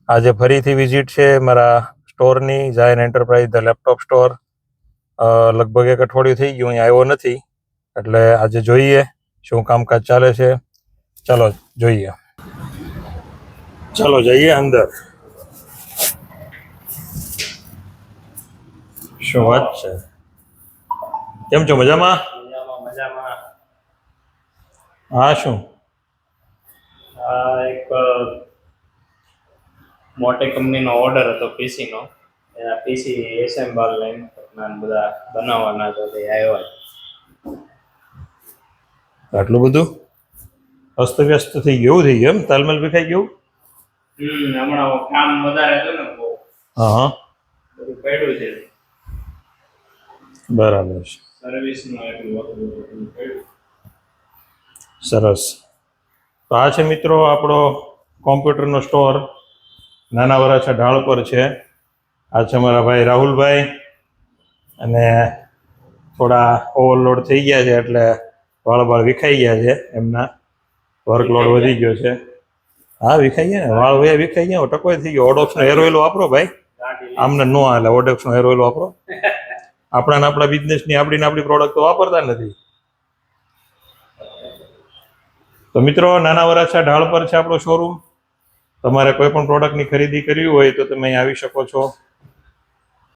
આજે ફરીથી વિઝિટ છે મારા સ્ટોરની, જાયન એન્ટરપ્રાઇઝ ધ લેપટોપ સ્ટોર. લગભગ એક અઠવાડિયું થઈ ગયું, અહીં આવ્યો નથી, એટલે આજે જોઈએ શું કામકાજ ચાલે છે. ચાલો જોઈએ, ચાલો જઈએ અંદર. શું વાત છે? કેમ છો? મજામાં? મજામાં. હા, શું એક મોટી કંપનીનો ઓર્ડર હતો પીસીનો. એના પીસી એસેમ્બલ લઈને બધા બનાવવાના હતા, તે આવ્યા. આટલું બધું અસ્તવ્યસ્ત થઈ ગયું? થઈ ગયું એમ? તાલમેલ વિખાઈ ગયું? હમણાં કામ વધારે હતું ને, બહુ હા, બધું પડ્યું છે. બરાબર છે, સર્વિસનું એટલું બધું પડ્યું. સરસ. તો આ છે મિત્રો આપણો કોમ્પ્યુટરનો સ્ટોર, નાના વરાછા ઢાળ પર છે. આ છે મારા ભાઈ રાહુલભાઈ, અને થોડા ઓવરલોડ થઈ ગયા છે એટલે વાળ વિખાઈ ગયા છે, એમના વર્કલોડ વધી ગયો છે. હા, વિખાઈ ગયા ને વાળ, વયા વિખાઈ ગયા, ટકોય થઈ ગયો. ઓડોક્સનો હેર ઓઇલ વાપરો ભાઈ, આમને ન હાલે. ઓડોક્સનો હેર ઓઇલ વાપરો. આપણા બિઝનેસની આપણી પ્રોડક્ટ તો વાપરતા નથી. તો મિત્રો, નાના વરાછા ઢાળ પર છે આપણો શોરૂમ. તમારે કોઈ પણ પ્રોડક્ટની ખરીદી કરવી હોય તો તમે અહીં આવી શકો છો.